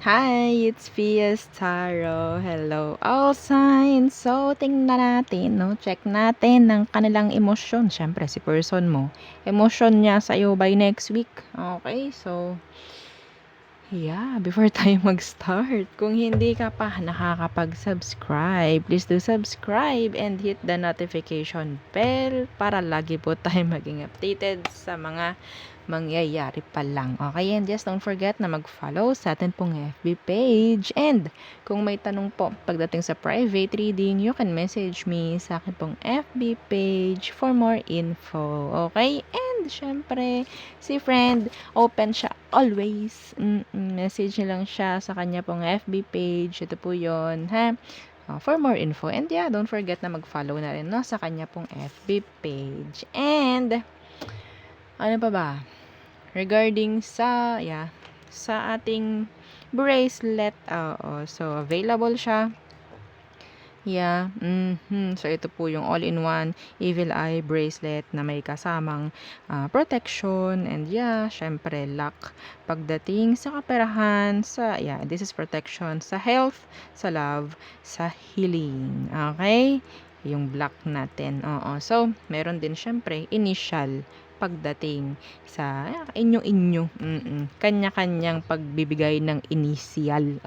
Hi, it's Pia's Tarot. Hello, all signs. So, tingnan natin, no? Check natin ng kanilang emosyon. Siyempre, si person mo. Emosyon niya sa'yo by next week. Okay, so, yeah, before tayo mag-start, kung hindi ka pa nakakapag-subscribe, please do subscribe and hit the notification bell para lagi po tayo maging updated sa mga mangyayari pa lang. Okay, and just don't forget na mag-follow sa atin pong FB page. And kung may tanong po pagdating sa private reading, you can message me sa akin pong FB page for more info. Okay? And syempre, si friend, open siya always. Message niyo lang siya sa kanya pong FB page. Ito po yon, ha? For more info. And yeah, don't forget na mag-follow na rin, no, sa kanya pong FB page. And ano pa ba? Regarding sa sa ating bracelet, so available siya. So ito po yung all-in-one Evil Eye bracelet na may kasamang protection and syempre luck pagdating sa kaperahan, this is protection sa health, sa love, sa healing. Okay? Yung black natin. So meron din syempre initial pagdating sa inyo kanya-kanyang pagbibigay ng initial.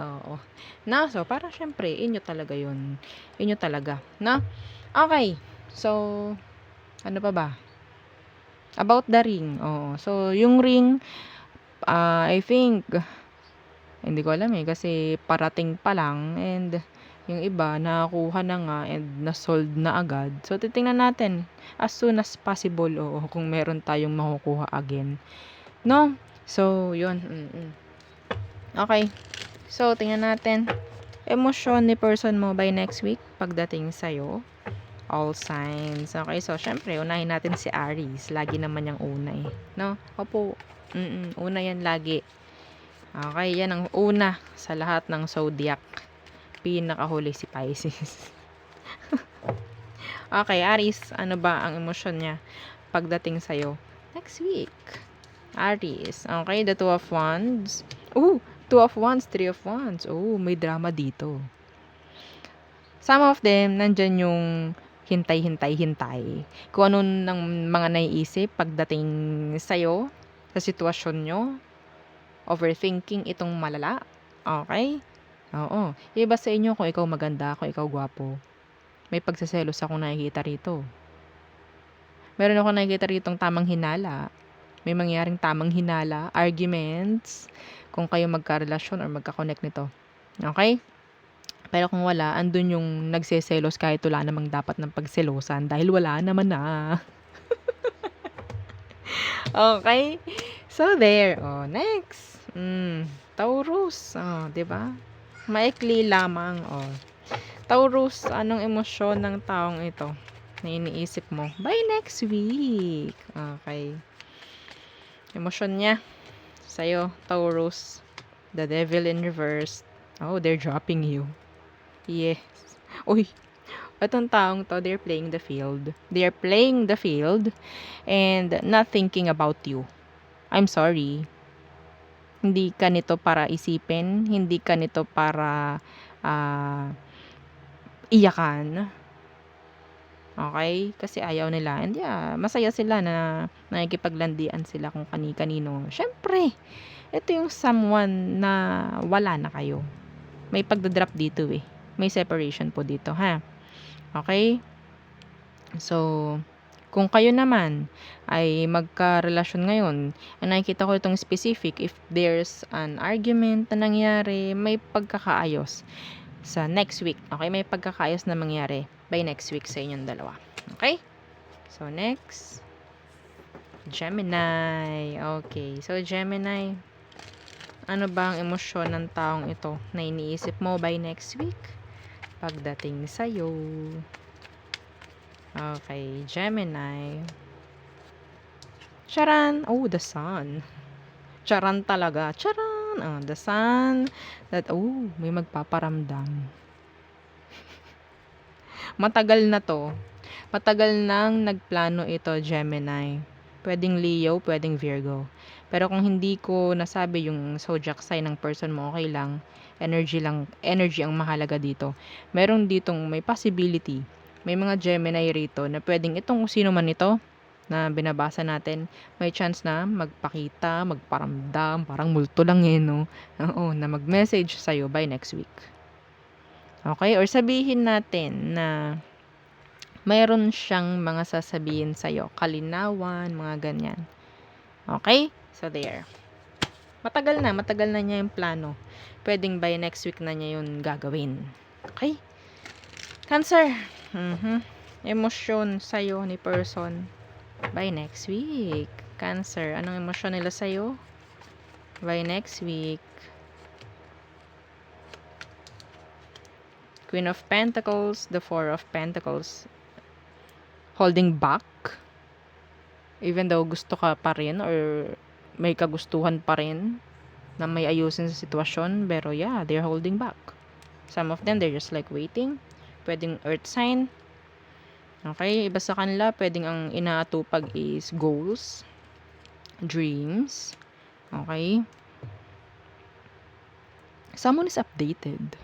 So para syempre inyo talaga yun, inyo talaga, no? Okay, so ano pa ba about the ring? So yung ring, I think hindi ko alam kasi parating pa lang, and yung iba nakakuha na nga and na-sold na agad. So titingnan natin as soon as possible, kung meron tayong makukuha again, no? So yun. Okay, so tingnan natin emosyon ni person mo by next week pagdating sa'yo. All signs. Okay, so syempre unahin natin si Aries. Lagi naman yung una no? Opo. Una yan lagi. Okay, yan ang una sa lahat ng zodiac. Pinakahuli si Pisces. Okay, Aries, ano ba ang emosyon niya pagdating sa'yo next week? Aries. Okay, the Two of Wands. Two of Wands, Three of Wands. May drama dito. Some of them, nandyan yung hintay. Kung ano ng mga naiisip pagdating sa'yo, sa sitwasyon nyo. Overthinking itong malala. Okay? Oo. Iba sa inyo kung ikaw maganda, kung ikaw gwapo. May pagsaselos akong nakikita rito. Meron ako nakikita ritong tamang hinala. May mangyaring tamang hinala, arguments, kung kayo magka-relasyon or magka-connect nito. Okay? Pero kung wala, andun yung nagseselos kahit wala namang dapat ng pagselosan dahil wala naman na. Okay? So, there. Next. Taurus. 'di ba? Maikli lamang. Taurus, anong emosyon ng taong ito na iniisip mo by next week? Okay. Emosyon niya sa'yo, Taurus. The Devil in reverse. They're dropping you. Yes. Uy, itong taong to, they're playing the field. They're playing the field and not thinking about you. I'm sorry. Hindi ka nito para isipin. Hindi ka nito para iyakan. Okay? Kasi ayaw nila. And masaya sila na nakikipaglandian sila kung kani-kanino. Syempre, ito yung someone na wala na kayo. May pagdadrop dito May separation po dito, ha? Okay? So, kung kayo naman ay magka-relasyon ngayon, nakikita ko itong specific, if there's an argument na nangyari, may pagkakaayos sa next week. Okay? May pagkakaayos na mangyari by next week sa inyong dalawa. Okay? So, next. Gemini. Okay. So, Gemini, ano ba ang emosyon ng taong ito na iniisip mo by next week pagdating sa'yo? Okay, Gemini. Charan! The Sun. Charan talaga. Charan! The Sun. May magpaparamdam. Matagal na to. Matagal nang nagplano ito, Gemini. Pwedeng Leo, pwedeng Virgo. Pero kung hindi ko nasabi yung zodiac sign ng person mo, okay lang. Energy ang mahalaga dito. Meron ditong may possibility. May mga Gemini rito na pwedeng itong sino man ito na binabasa natin, may chance na magpakita, magparamdam, parang multo lang eh, no? Oo, na mag-message sa'yo by next week. Okay? Or sabihin natin na mayroon siyang mga sasabihin sa'yo, kalinawan, mga ganyan. Okay? So, there. Matagal na niya yung plano. Pwedeng by next week na niya yun gagawin. Okay? Cancer. Emosyon sa'yo ni person by next week. Cancer. Anong emosyon nila sa'yo by next week? Queen of Pentacles, the Four of Pentacles. Holding back. Even though gusto ka pa rin or may kagustuhan pa rin na may ayusin sa sitwasyon, pero yeah, they're holding back. Some of them, they're just like waiting. Pwedeng earth sign. Okay, iba sa kanila, pwedeng ang inaatupag is goals, dreams. Okay. Someone is updated.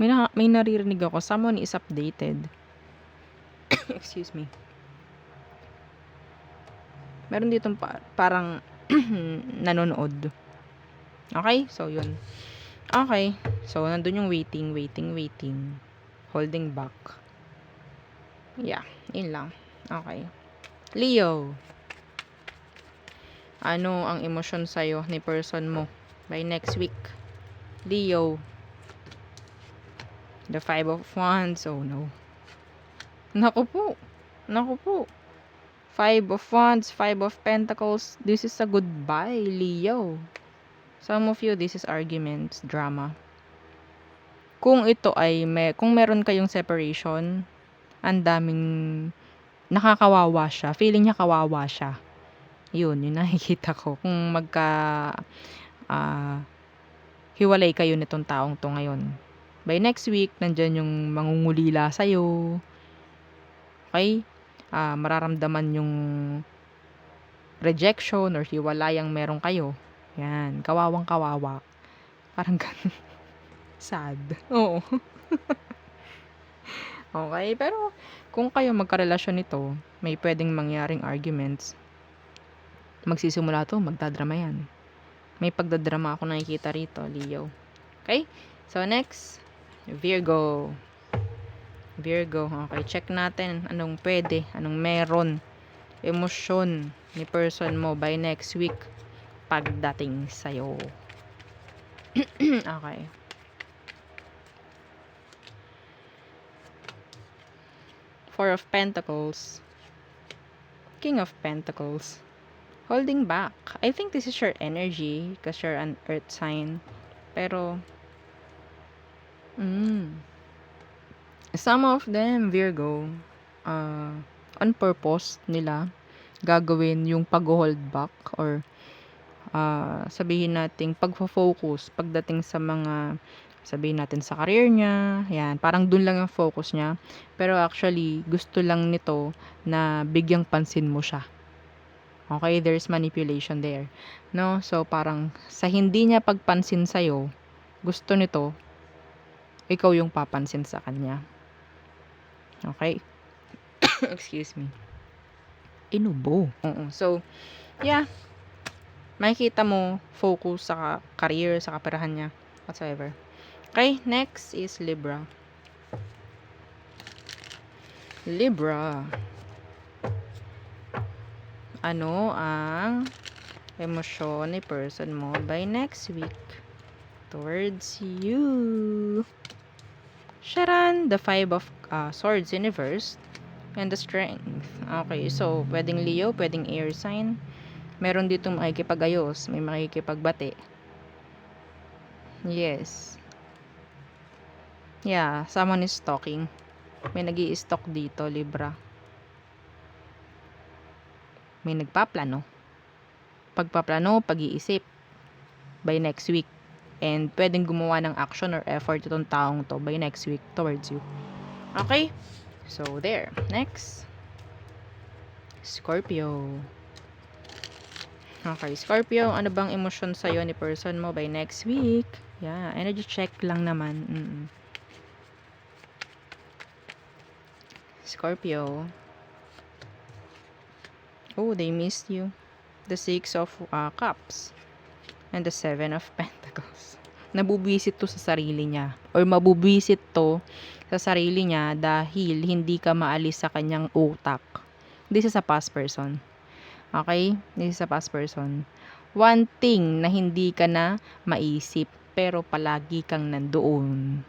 May naririnig ako, someone is updated. Excuse me. Meron ditong parang nanonood. Okay? So, yun. Okay. So, nandun yung waiting. Holding back. Yeah. Yun lang. Okay. Leo. Ano ang emosyon sa'yo ni person mo by next week? Leo. The Five of Wands. Oh, no. Naku po. Five of Wands, Five of Pentacles. This is a goodbye, Leo. Some of you, this is arguments, drama. Kung ito ay kung meron kayong separation, ang daming nakakawawa siya. Feeling niya kawawa siya. Yun nakikita ko. Kung hiwalay kayo nitong taong to ngayon. By next week, nandyan yung mangungulila sa'yo. Okay? Mararamdaman yung rejection or hiwalayang meron kayo. Yan, kawawang kawawa. Parang ganun. Sad. Oo. Okay, pero kung kayo magkarelasyon nito, may pwedeng mangyaring arguments. Magsisimula to, magdadrama yan. May pagdadrama ako nakikita rito, Leo. Okay? So, next, Virgo. Okay, check natin anong pwede, anong meron, emosyon ni person mo by next week pagdating sa'yo. Okay. Four of Pentacles. King of Pentacles. Holding back. I think this is your energy because you're an earth sign. Pero, some of them, Virgo, on purpose nila gagawin yung pag-hold back or sabihin natin pagfo-focus pagdating sa mga sabihin natin sa career niya, yan, parang dun lang ang focus niya, pero actually gusto lang nito na bigyang pansin mo siya. Okay, there's manipulation there, no? So parang sa hindi niya pagpansin sa'yo, gusto nito ikaw yung papansin sa kanya. Okay? Excuse me. Inubo. Oo. So, yeah. Makikita mo, focus sa career, sa kaperahan niya, whatsoever. Okay, next is Libra. Libra. Ano ang emosyon ni person mo by next week towards you? Sharan, the Five of Swords in reverse, and the Strength. Okay, so pwedeng Leo, pwedeng air sign. Meron dito makikipag-ayos, may makikipagbati. Yes. Yeah, someone is talking. May nag-i-stalk dito, Libra. May nagpaplano. Pagpaplano, pag-iisip by next week. And pwedeng gumawa ng action or effort itong taong to by next week towards you. Okay? So, there. Next. Scorpio. Okay, Scorpio, ano bang emosyon sa'yo ni person mo by next week? Yeah, energy check lang naman. Scorpio. Oh, they missed you. The Six of Cups. And the Seven of Pentacles. Nabubisit to sa sarili niya. Or mabubisit to sa sarili niya dahil hindi ka maalis sa kanyang utak. This is a past person. Okay? This is a past person. One thing na hindi ka na maisip pero palagi kang nandoon.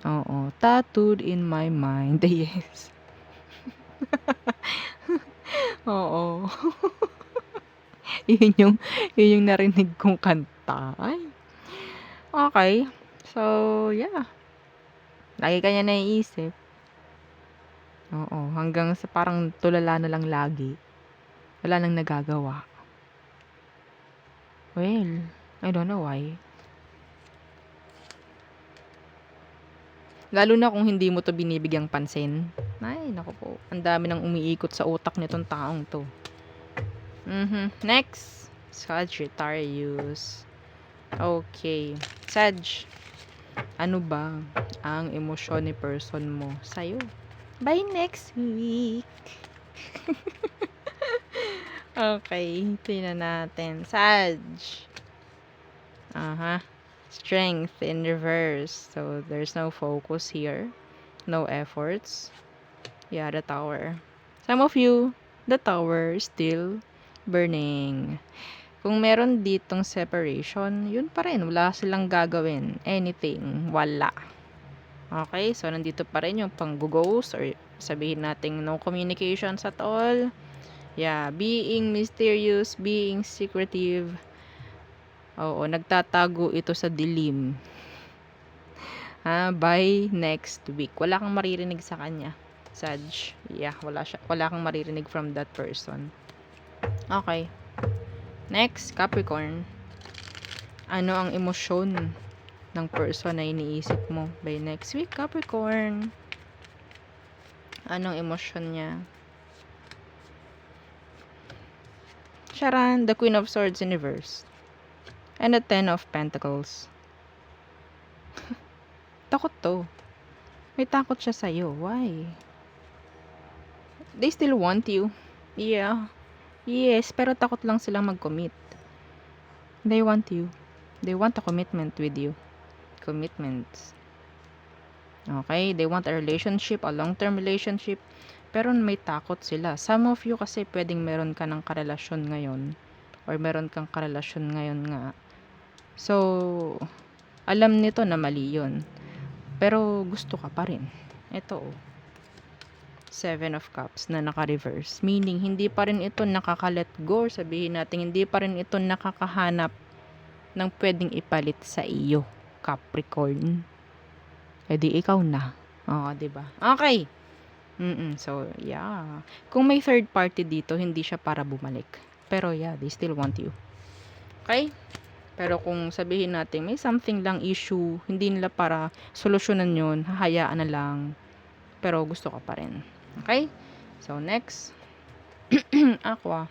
Oo. Tattooed in my mind. Yes. Oo. yun yung narinig kong kanta. Ay. Okay. So, yeah. Lagi ka niya naiisip. Oo. Hanggang sa parang tulala na lang lagi. Wala nang nagagawa. Well, I don't know why. Lalo na kung hindi mo to binibigyang pansin. Ay, naku po. Ang dami nang umiikot sa utak nitong taong to. Next. Sagittarius. Okay. Sag. Ano ba ang emosyon ni person mo sa'yo? By next week. Okay. Tingnan natin. Sag. Strength in reverse. So, there's no focus here. No efforts. Yeah, the tower. Some of you, the tower is still burning. Kung meron ditong separation, yun pa rin. Wala silang gagawin. Anything. Wala. Okay? So, nandito pa rin yung pang-ghost or sabihin natin no communications at all. Yeah. Being mysterious, being secretive. Oo, nagtatago ito sa dilim. By next week. Wala kang maririnig sa kanya. Sag. Yeah, wala kang maririnig from that person. Okay. Next, Capricorn. Ano ang emosyon ng person na iniisip mo by next week, Capricorn? Anong emosyon niya? Charan, the Queen of Swords in reverse. And the Ten of Pentacles. Takot to. May takot siya sa'yo. Why? They still want you. Yeah. Yes, pero takot lang silang mag-commit. They want you. They want a commitment with you. Commitments. Okay? They want a relationship, a long-term relationship. Pero may takot sila. Some of you kasi pwedeng meron ka ng karelasyon ngayon. Or meron kang karelasyon ngayon nga. So, alam nito na mali yun. Pero gusto ka pa rin. Ito oh. Seven of Cups na naka-reverse. Meaning, hindi pa rin ito nakaka-let go. Sabihin natin, hindi pa rin ito nakakahanap ng pwedeng ipalit sa iyo, Capricorn. E di ikaw na. Oo, diba? Okay. So, yeah. Kung may third party dito, hindi siya para bumalik. Pero yeah, they still want you. Okay? Pero kung sabihin natin, may something lang issue, hindi nila para solusyonan yun, hahayaan na lang. Pero gusto ka pa rin. Okay? So, next. Aqua.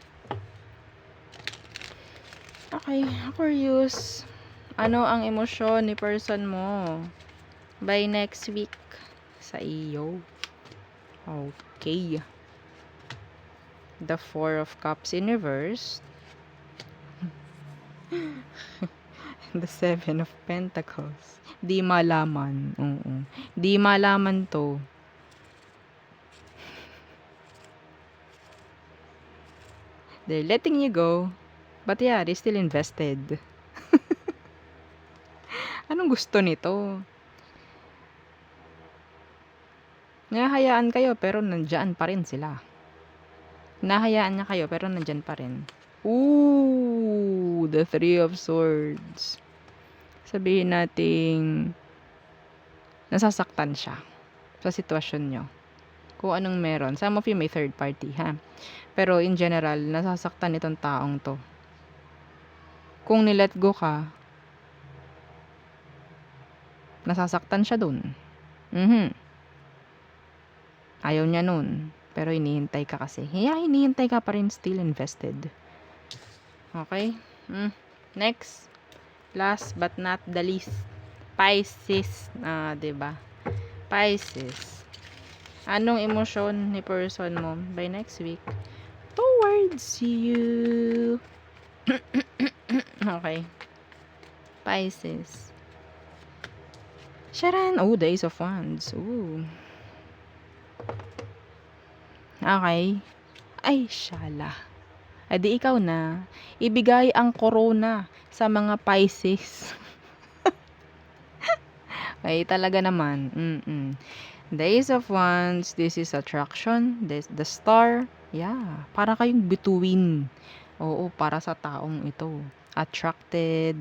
Okay, Aquarius. Ano ang emosyon ni person mo by next week sa iyo? Okay. The Four of Cups in reverse. The Seven of Pentacles. Di malaman. Di malaman to. They're letting you go. But yeah, they're still invested. Anong gusto nito? Nahayaan kayo pero nandyan pa rin sila. Nahayaan niya kayo pero nandyan pa rin. Ooh, the Three of Swords. Sabihin nating nasasaktan siya sa sitwasyon nyo. Kung anong meron. Some of you may third party, ha? Pero in general, nasasaktan itong taong to. Kung nilet go ka, nasasaktan siya dun. Ayaw niya nun. Pero hinihintay ka kasi. Yeah, hinihintay ka pa rin, still invested. Okay? Next. Last but not the least. Pisces. 'Di ba? Pisces. Anong emosyon ni person mo by next week? Towards you. Okay. Pisces. Sharan. Oh, the Ace of Wands. Ooh. Okay. Ay, shala. Di ikaw na. Ibigay ang corona sa mga Pisces. Ay, talaga naman. The Ace of Wands, this is attraction. This, the star. Yeah. Para kayong bituin. Oo, para sa taong ito. Attracted.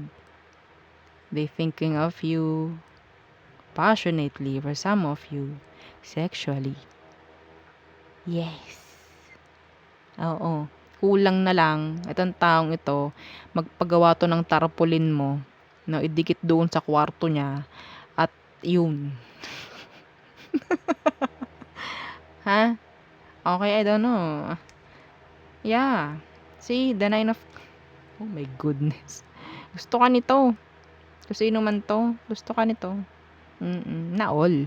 They thinking of you. Passionately for some of you. Sexually. Yes. Oo. Kulang na lang, itong taong ito, magpagawa to ng tarpaulin mo, no, idikit doon sa kwarto niya, at yun. Ha? Okay, I don't know. Yeah. See, the 9 of... Oh my goodness. Gusto ka nito. Kung sino man to, gusto ka nito. Na all.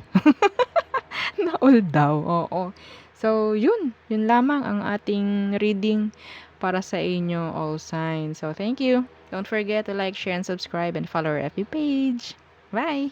Na all daw, oo. So, yun. Yun lamang ang ating reading para sa inyo, all signs. So, thank you. Don't forget to like, share, and subscribe, and follow our FB page. Bye!